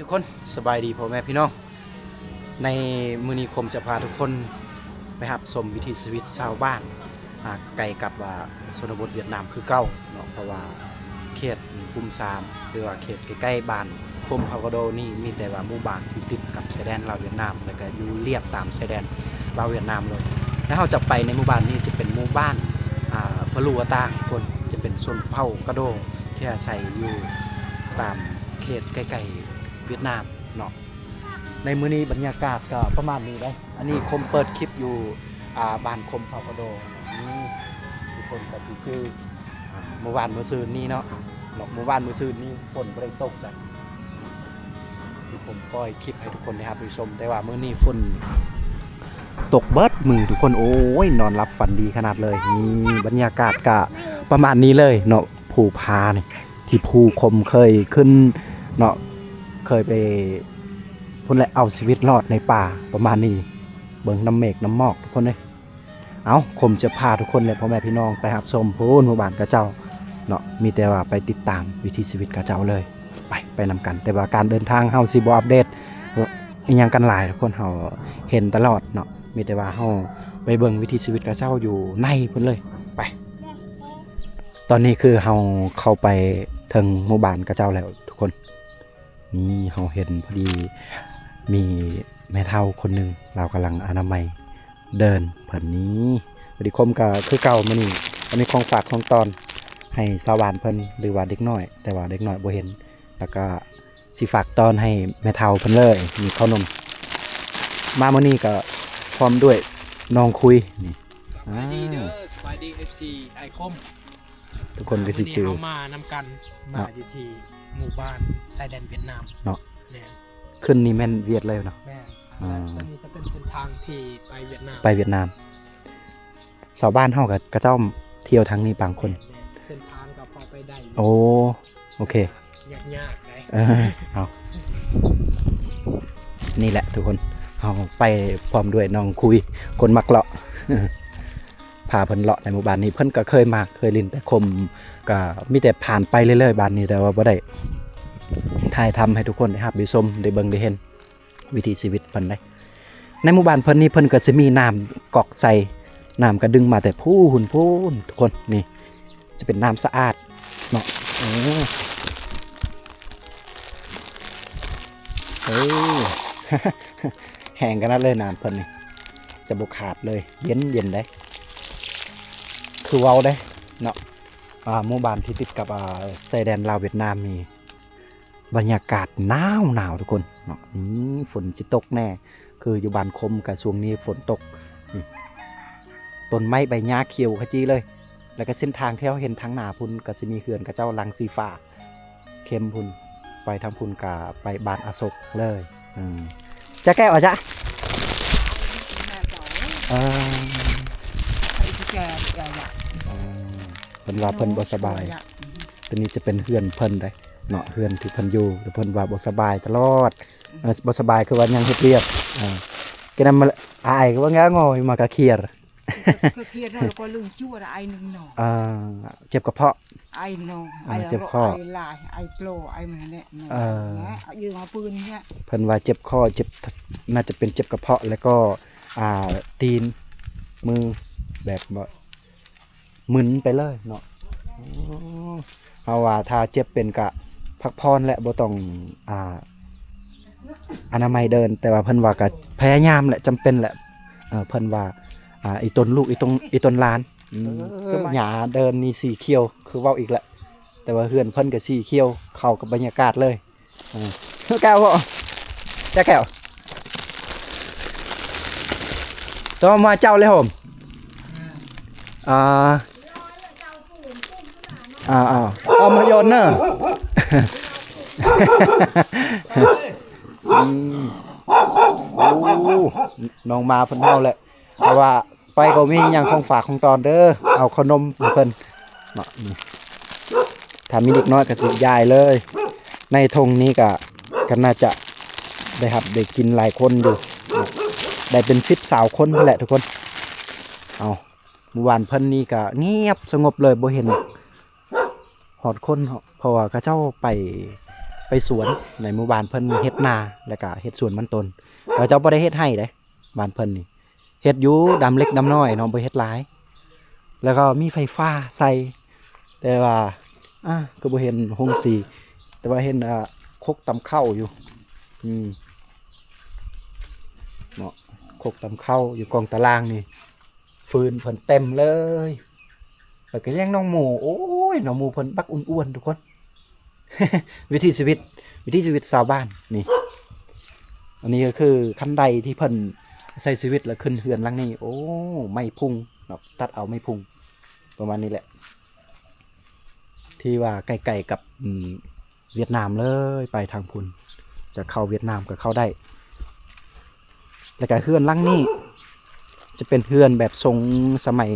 ทุกคนสบายดีพ่อแม่พี่น้องในมื้อนี้ผมจะพาทุกคนไปหับชมวิถีชีวิตชาวบ้านไกลกับชนบทเวียดนามคือเก่าเนาะเพราะว่าเขตกุมสามหรือว่าเขตใกล้ๆบ้านคมพากโดนี่มีแต่ว่าหมู่บ้านที่ติดกับชายแดนลาวเวียดนามแล้วก็อยู่เรียบตามชายแดนลาวเวียดนามเลยแล้วเราจะไปในหมู่บ้านนี้จะเป็นหมู่บ้านพะลูวะตางคนจะเป็นชนเผ่ากระโดที่อาศัยอยู่ตามเขตใกล้ๆเวียดนามเนาะในมื้อนี้บรรยากาศก็ประมาณนี้เลยอันนี้คมเปิดคลิปอยู่บ้านคมพากโดนี่ทุกคนก็คือเมื่อวานเมื่อซืนนี้เนาะเมื่อวานเมื่อซืนนี้ฝนบ่ได้ตกแต่ผมปล่อยคลิปให้ทุกคนนะครับไปชมแต่ว่ามื้อนี้ฝนตกเบิดมือทุกคนโอ้ยนอนรับฝันดีขนาดเลยนี่บรรยากาศก็ประมาณนี้เลยเนาะภูพานี่ที่ภูคมเคยขึ้นเนาะเคยไปพุ่นแหละเอาชีวิตรอดในป่าประมาณนี้เบิ่งน้ำเมฆน้ำหมอกทุกคนเลยเอาผมจะพาทุกคนเลยพ่อแม่พี่น้องไปรับชมพูนหมู่บ้านกระเจ้าเนาะมีแต่ว่าไปติดตามวิถีชีวิตกระเจ้าเลยไปนำกันแต่ว่าการเดินทางเฮาสิบ่อัปเดตอีหยังกันหลายทุกคนเฮาเห็นตลอดเนาะมีแต่ว่าเฮาไปเบิ่งวิถีชีวิตกระเจ้าอยู่ในพุ่นเลยไปตอนนี้คือเฮาเข้าไปถึงหมู่บ้านกระเจ้าแล้วทุกคนนี่เฮาเห็นพอดีมีแม่เฒ่าคนหนึ่งเรากำลังอนามัยเดินเพิ่นนี้พอดีคมก็คือเก่ามื้อนี้อันนี้ของฝากของตอนให้ชาวบ้านเพิ่นหรือว่าเด็กน้อยแต่ว่าเด็กน้อยบ่เห็นแล้วก็สิฝากตอนให้แม่เฒ่าเพิ่นเลยมีข้าวนมมามื้อนี้ก็พร้อมด้วยน้องคุยนี่สบายดีเด้อสบายดี FC ไอคมทุกคนก็สิเจอวันนี้เรามานำกันมาอยู่ที่หมู่บ้านชายแดนเวียดนามเนาะแม่นขึ้นนี่แม่นเวียดเลยเนาะแม่นตอนนี้จะเป็นเส้นทางที่ไปเวียดนามไปเวียดนามชาวบ้านเฮาก็เจ้าเที่ยวทางนี้บางคนเส้นทางก็พอไปได้โอเคยากๆได้เอานี่แหละทุกคนเอาไปพร้อมด้วยน้องคุยคนมักเลาะพาเพิ่นเลาะในหมู่บ้านนี้เพิ่นก็เคยมาเคยลินแต่คมก็มีแต่ผ่านไปเรื่อยๆบ้านนี้แต่ว่าบ่ได้ถ่ายทำให้ทุกคนได้รับได้ชมได้เบิ่งได้เห็นวิถีชีวิตเพิ่นได้ในหมู่บ้านเพิ่นนี่เพิ่นก็สิมีน้ำกอกใส่น้ำก็ดึงมาแต่พูนทุกคนนี่จะเป็นน้ำสะอาดเนาะแห้งกันนั่นเลยน้ำเพิ่นนี่จะบ่ขาดเลยเย็นได้คือเว้าได้เนาะหมู่บ้านที่ติดกับชายแดนลาวเวียดนามนี่บรรยากาศหนาวทุกคนเนาะฝนจะตกแน่คืออยู่บ้านคมกับช่วงนี้ฝนตกต้นไม้ใบหญ้าเขียวขจีเลยแล้วก็เส้นทางที่เราเห็นทางหน้าพุ่นก็จะมีเขื่อนกับเจ้าลังสีฟ้าเข้มพุ่นไปทางพุ่นกับไปบ้านอโศกเลยจะแก้วอ่ะจ๊ะเพิ่นว่าเพิ่นบ่สบายตัวนี้จะเป็นเฮือนเพิ่นได้เนาะเฮือนที่เพิ่นอยู่แต่เพิ่นว่าบ่สบายตลอดบ่สบายคือว่ายังเฮ็ดเวียกcái năm ai có ngã ngồi mà cả kia kia rồi có lưng chua là ai nưng nọเจ็บกระเพาะai nọ ai เจ็บคอ ai lại ai plo ai mà nèยืมมาปืนเนี่ยเพิ่นว่าเจ็บคอเจ็บน่าจะเป็นเจ็บกระเพาะแล้วก็ตีนมือแบบว่ามึนไปเลยเนาะเอาว่าถ้าเจ็บเป็นกะพักพรและบ่ต้องอนามัยเดินแต่ว่าเพิ่นว่าก็พยายามแหละจำเป็นแหละเพิ่นว่าอีต้นลูกอีต้นลานก็หญ้าเดินนี่สีเขียวคือเว้าอีกแหละแต่ว่าเฮือนเพิ่นก็สีเขียวเข้ากับบรรยากาศเลยแก้วบ่จ้าแก้วตัวมาเจ้าเลยผมเอามาโยนเนอะน้องมาเพิ่นเฮาแหละแต่ว่าไปก็มีอย่างของฝากของตอนเด้อเอาขนมเพิ่นเนาะถ้ามีเด็กน้อยก็สิยายเลยในธงนี้ก็น่าจะได้กินหลายคนอยู่ได้เป็น10 20 คนแหละทุกคนเอาเมื่อวานเพิ่นนี่ก็เงียบสงบเลยบ่เห็นหอดคนเพราะว่าเขาเจ้าไป ไปสวนในหมู่บ้านเพิ่นเฮ็ดนาแล้วก็เฮ็ดสวนมันต้นเราเจ้าบ่ได้เฮ็ดให้เด้บ้านเพิ่นนี่เฮ็ดอยู่ดำเล็กดำน้อยเนาะบ่เฮ็ดหลายแล้วก็มีไฟฟ้าใส่แต่ว่าก็บ่เห็นโรงสีแต่ว่าเห็นคกตำข้าวอยู่เนาะคกตำข้าวอยู่กองตารางนี่ฟืนเพิ่นเต็มเลยแล้วก็ยังน้องหมูโอ้ยน้องหมูเพิ่นบักอ้วนๆทุกคน วิถีชีวิตชาวบ้านนี่อันนี้ก็คือคันใดที่เพิ่นใช้ชีวิตแล้วขึ้นเฮือนหลังนี้โอ้ไม่พุ่งเนาะตัดเอาไม่พุ่งประมาณนี้แหละที่ว่าใกล้ๆกับเวียดนามเลยไปทางพุนจะเข้าเวียดนามก็เข้าได้แล้วก็เฮือนหลังนี้จะเป็นเฮือนแบบทรงสมัย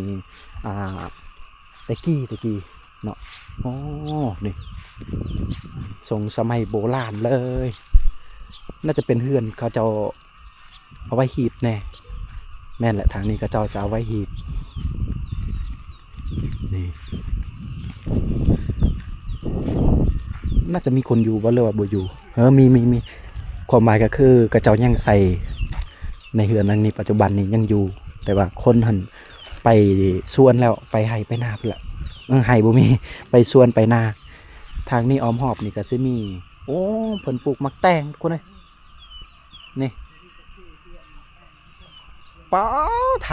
ตะกี้เนาะโอ้นี่ทรงสมัยโบราณเลยน่าจะเป็นเฮือนเขาจะเอาไว้หีบแน่แม่นแหละทางนี้ก็จะเอาไว้หีบนี่น่าจะมีคนอยู่บ่เลยว่าบ่อยู่มีความหมายก็คือกระเจ้ายังใส่ในเฮือนนั้นนี้ปัจจุบันนี้ยังอยู่แต่ว่าคนหันไปสวนแล้วไปไห้ไปนาพุ่นละไห้บ่มีไปสวนไปนาทางนี้อ้อมหอบนี่ก็สิมีโอ้เพิ่นปลูกมักแตงคนเอ้ยนี่ป้าท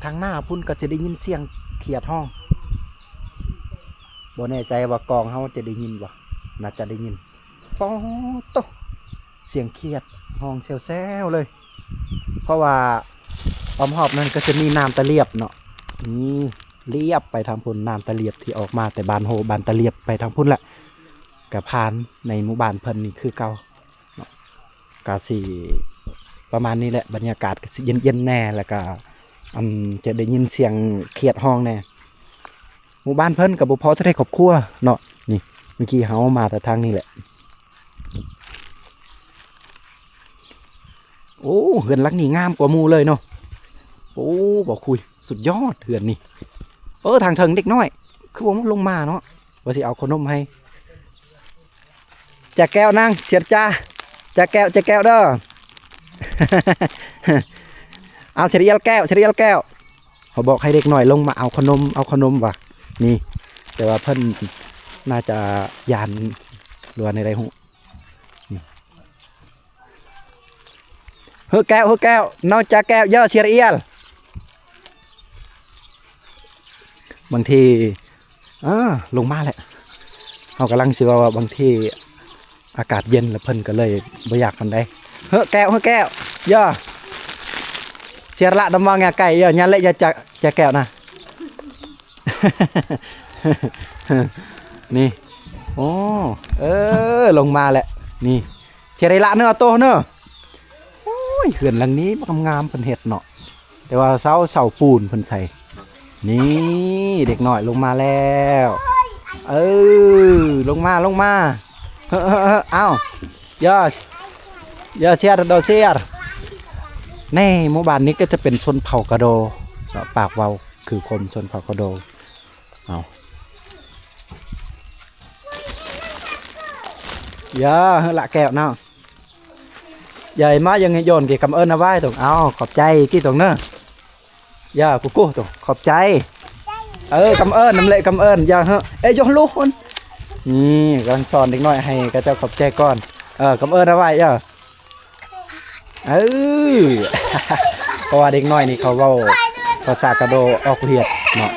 างหน้าพุ่นก็จะได้ยินเสียงเขียดห้องบ่แน่ใจว่ากองเฮาจะได้ยินบ่น่าจะได้ยินป้อโตเสียงเขียดห้องแซวๆเลยเพราะว่าอ้อมหอบนั้นก็จะมีน้ำตะเลียบเนาะนี่เลียบไปทางพุ่นน้ำตะเลียบที่ออกมาแต่บานโฮบานตะเลียบไปทางพุ่นแหละกับพานในหมู่บ้านเพิ่นนี่คือเก่าเนาะกาสีประมาณนี้แหละบรรยากาศก็สิเย็นๆแน่แล้วก็จะได้ยินเสียงเขียดห้องแน่หมู่บ้านเพิ่นกับบุพอจะได้ครอบครัวเนาะนี่เมื่อกี้เฮามาแต่ทางนี้แหละโอ้เหือนหลังนี่งามกว่าหมู่เลยเนาะโอ้บอกคุยสุดยอดเหือนนี่ทางเทิงเด็กน้อยคือผมลงมาเนาะว่าสิเอาขนมให้จะแก้วนั่งเฉียดจ้าจะแก้วเด้อ เอาเฉลียลแก้วเขาบอกให้เด็กหน่อยลงมาเอาขนมว่ะนี่แต่ว่าเพิ่นน่าจะยานหรือว่าในไรหูเฮ้อแก้วนอกจากแก้วเยอะเฉลียลบางทีลงมาแหละเขากำลังสิว่าบางทีอากาศเย็นแล้วเพิ่นก็เลยบ่อยากมันได้เฮ้อแก้วย่อเชียร์ละดำมองแง่ไก่ย่อยันเละจะแก้วนะ นี่โอ้ลงมาแหละนี่เชียร์ละเนื้อโตเนื้อโอ้ยเขื่อนหลังนี้งามเพิ่นเห็ดเนาะแต่ว่าเสาปูนเพิ่นใส่นี่เด็กหน่อยลงมาแล้วลงมาเอาย่อเชียร์โดเชียร์ในหมู่บ้านนี้ก็จะเป็นชนเผ่ากระโดปากเว้าคือคนชนเผ่ากระโดเอาย่าละแก้วเนาะใหญ่มายังโยนกี่คำเอิญเอาไว้ตรงเอาขอบใจกี่ตรงเนอะย่ากูตรงขอบใจคำเอิญน้ำเละคำเอิญย่าเอ้ยโยนลูกคนนี่กำลังสอนเด็กน้อยให้ก็จะขอบใจก่อนคำเอิญเอาไว้ย่าเพราะว่าเด็กน้อยนี่เขาเว้าภาษากระโดออกเหียดเนาะ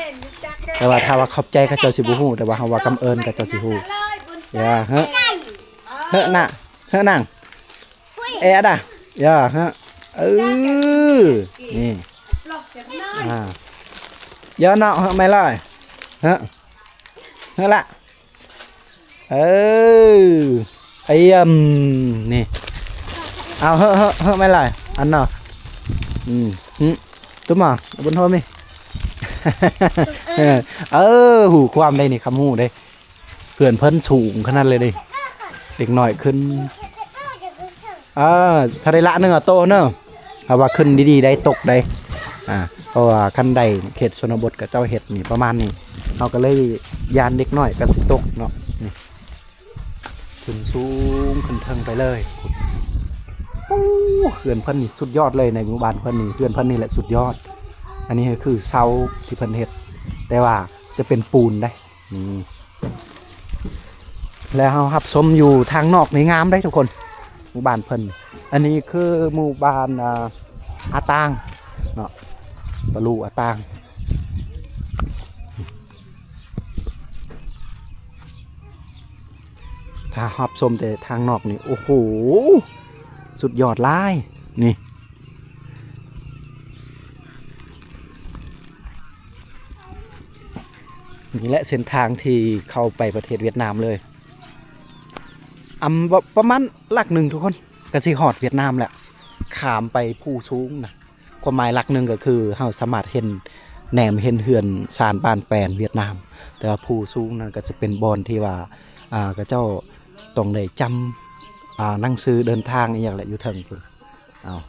แต่ว่าถ้าว่าขอบใจก็เจ้าสิบุหูแต่ว่าเขาว่าคำเอิญก็เจ้าสิหูอย่าเฮ้น่ะนั่งด่ะอย่านี่อย่าเนาะไม่เลยละไอ้นี่เอาไม่เลยอันเนาะตุ้มอ่ะบนโทมิหูความได้นี่คำหูได้เพื่อนเพิ่นสูงขนาดเลยดิเด็กหน่อยขึ้นถ้าได้ละเนื้อโตเนอะเอาว่าขึ้นดีๆได้ตกได้เพราะว่าขั้นใดเขตชนบทกับเจ้าเห็ดนี่ประมาณนี้เราก็เลยยานเด็กหน่อยกับสิตกเนาะนี่ ขึ้นสูงขึ้นเทิงไปเลยโอ้เขื่อนเพิ่นนี่สุดยอดเลยในหมู่บ้านเพิ่นนี่เขื่อนเพิ่นนี่แหละสุดยอดอันนี้ก็คือเสาที่เพิ่นเฮ็ดแต่ว่าจะเป็นปูนได้นี่แล้วเฮารับชมอยู่ทางนอกนี่งามได้ทุกคนหมู่บ้านเพิ่นอันนี้คือหมู่บ้านอาตางเนาะปะลูอาตางถ้ารับชมแต่ทางนอกนี่โอ้โหสุดยอดหลายนี่นี่แหละเส้นทางที่เข้าไปประเทศเวียดนามเลยประมาณหลักหนึ่งทุกคนก็สิฮอดเวียดนามแหละขามไปผู้สูงนะความหมายหลักหนึ่งก็คือเฮาสามารถเห็นแหนมเห็นเฮือนซานบ้านแปลนเวียดนามแต่ว่าผู้สูงนั้นก็จะเป็นบอนที่ว่าก็เจ้าต้องได้จำหนังสือเดินทางอีกอย่างแหละอยู่เทิงพุ่น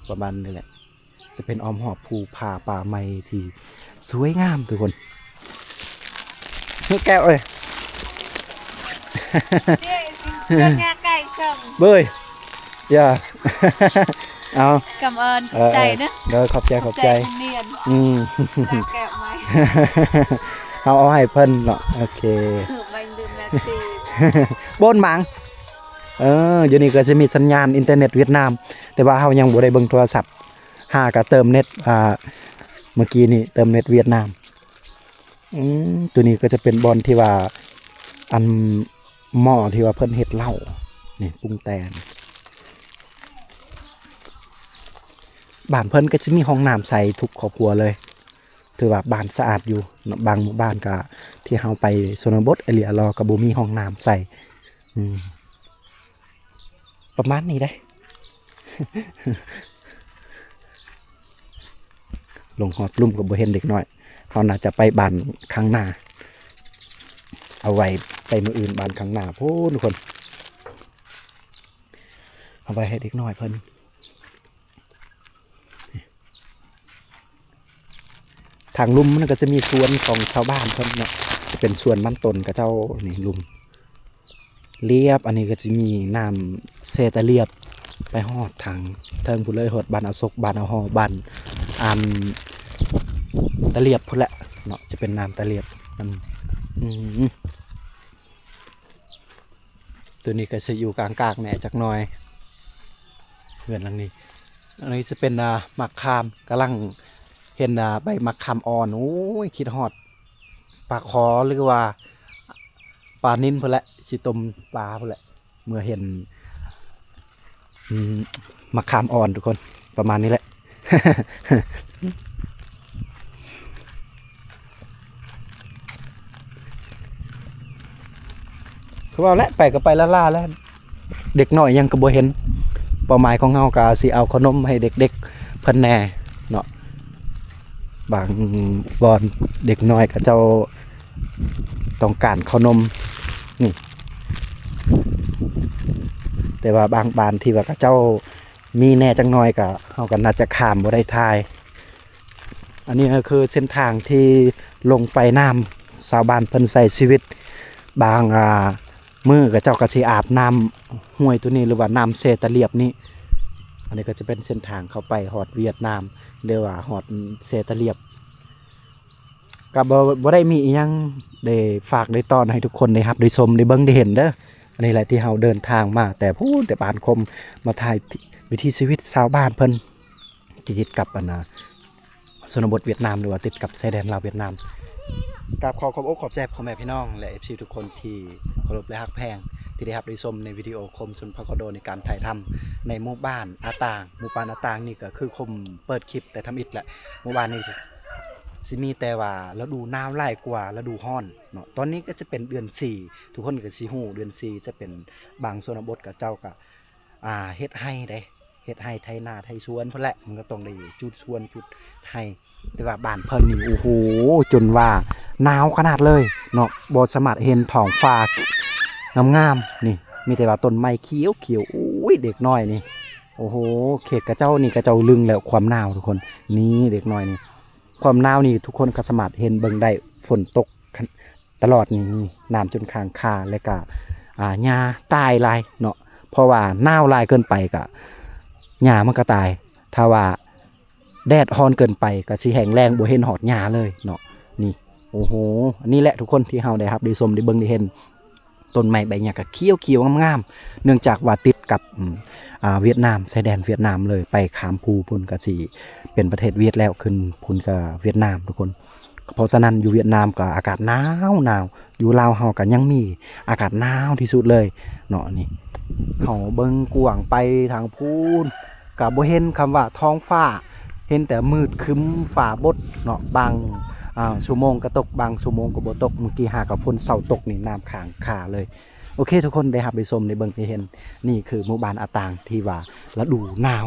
ประมาณนี้แหละจะเป็นอ้อมหอบภูผาป่าไม้ที่สวยงามทุกคนนี่แก้วเอ้ย Con nghe cày sầm เบยอย่า เอา cảm ơn chạy đó เด้อขอบใจขอบใจ chạy không niền อืม ra kẹo mày เอาให้เพิ่นเนาะโอเค thử bánh đừng là tì บนมังอยู่นี่ก็จะมีสัญญาณอินเทอร์เน็ตเวียดนามแต่ว่าเฮายังบ่ได้เบิ่งโทรศัพท์หาก็เติมเน็ตเมื่อกี้นี่เติมเน็ตเวียดนามตัวนี้ก็จะเป็นบอลที่ว่าอันหม้อที่ว่าเพิ่นเฮ็ดเหล้านี่ปรุงแต่งบ้านเพิ่นก็จะมีห้องน้ำใสทุกครอบครัวเลยถือว่าบ้านสะอาดอยู่บางหมู่บ้านก็ที่เฮาไปชนบทเอเรียรอก็บ่มีห้องน้ำใสประมาณนี้ได้ ลงหอดลุ่มกับบ่เห็นเด็กน้อยเขาน่าจะไปบ้านข้างหน้าเอาไว้ไปมืออื่นบ้านข้างหน้าพูดทุกคนเอาไว้ให้เด็กน้อยเพิ่นทางลุ่มมันก็จะมีสวนของชาวบ้านเพิ่นเนาะจะเป็นสวนมันต้นกับเจ้านี่ลุ่มเรียบอันนี้ก็จะมีน้ำเซตะเรียบไปหอดทางเทิงพุ่นเลยหอดบ้านอาศกบ้านอาหอบ้านตะเรียบพุ่นแหละเนาะจะเป็นน้ำตะเรียบตัวนี้ก็จะอยู่กลางๆแหน่จักหน่อยเพื่อนหลังนี้อันนี้จะเป็นมะขามกำลังเห็นใบมะขามอ่อนโอ้ยคิดฮอดปลาคอหรือว่าปลานิ่นพุ่นแหละสิต้มปลาพุ่นแหละเมื่อเห็นมะขามอ่อนทุกคนประมาณนี้แหละ คือว่าและไปก็ไปล่าๆแล้วเด็กหน่อยยังก็บ่เห็นเป้าหมายของเฮาก็สิเอาขนมให้เด็กๆเพิ่นแน่เนาะบางบอนเด็กน้อยก็เจ้าต้องการขนมนี่แต่ว่าบางบ้านที่ว่าเจ้ามีแน่จังน้อยก็เฮาก็น่าจะข้ามบ่ได้ทายอันนี้ก็คือเส้นทางที่ลงไปน้ำชาวบ้านเพิ่นใช้ชีวิตบางมือกับเจ้ากระสีอาบน้ำห้วยตัวนี้หรือว่าน้ำเซตะเลียบนี่อันนี้ก็จะเป็นเส้นทางเข้าไปหอดเวียดนามเรียกว่าหอดเซตะเลียบกับบ่ได้มีอีหยังได้ฝากได้ต้อนให้ทุกคนได้รับได้ชมได้เบิ่งได้เห็นเด้ออันนี้แหละที่เฮาเดินทางมาแต่พูดแต่บ้านคมมาถ่ายวิถีชีวิตชาวบ้านเพิ่นที่ติดกับชนบทเวียดนามหรือว่าติดกับชายแดนลาวเวียดนามกราบขอบอกขอบใจพ่อแม่พี่น้องและ FC ทุกคนที่เคารพและฮักแพงที่ได้รับได้ชมในวิดีโอคมสุนทรพกโดในการถ่ายทำในหมู่บ้านอาตางหมู่บ้านอาตางนี่ก็คือคมเปิดคลิปแต่ทำอิฐแหละหมู่บ้านนี้สิมีแต่ว่าฤดูหนาวหลายกว่าฤดูร้อนเนาะตอนนี้ก็จะเป็นเดือน4ทุกคนก็สิฮู้เดือน4จะเป็นบางชนบทกับเจ้าก็เฮ็ดให้ได้เฮ็ดให้ไถนาไถสวนพุ่นแหละมันก็ต้องได้จุดสวนจุดให้แต่ว่าบ้านเพิ่นนี่โอ้โหจนว่าหนาวขนาดเลยเนาะบ่สามารถเห็นท้องฟ้างามๆนี่มีแต่ว่าต้นไม้เขียวๆโอ้ยเด็กน้อยนี่โอ้โหเขตกระเจ้านี่กระเจ้าลึงแล้วความหนาวทุกคนนี่เด็กน้อยนี่ความหนาวนี่ทุกคนก็สามารถเห็นเบิ่งได้ฝนตกตลอดนี่น้ำจนค้างคาและก็ หญ้าตายหลายเนาะเพราะว่าหนาวหลายเกินไปก็หญ้ามันก็ตายถ้าว่าแดดร้อนเกินไปก็สิแห้งแล้งบ่เห็นหอดหญ้าเลยเนาะนี่โอ้โหอันนี้แหละทุกคนที่เฮาได้รับได้ชมได้เบิ่งได้เห็นต้นไม้ใบหญ้าก็เขียวๆงามๆเนื่องจากว่าติดกับเวียดนามชายแดนเวียดนามเลยไปข้ามภูพุ่นก็สิเป็นประเทศเวียดแล้วขึ้นพุ่นก็เวียดนามทุกคนเพราะฉะนั้นอยู่เวียดนามก็อากาศหนาวอยู่ลาวเฮาก็ยังมีอากาศหนาวที่สุดเลยเนาะนี่เฮาเบิ่งกว้างไปทางพูนก็บ่เห็นคำว่าท้องฟ้าเห็นแต่มืดครึ้มฟ้าบดเนาะบางชั่วโมงก็ตกบางชั่วโมงก็บ่ตกเมื่อกี้หากับฝนเสาตกนี่น้ำค้างคาเลยโอเคทุกคนได้รับได้ชมได้เบิ่งได้เห็นนี่คือหมู่บ้านอาตางที่ว่าฤดูหนาว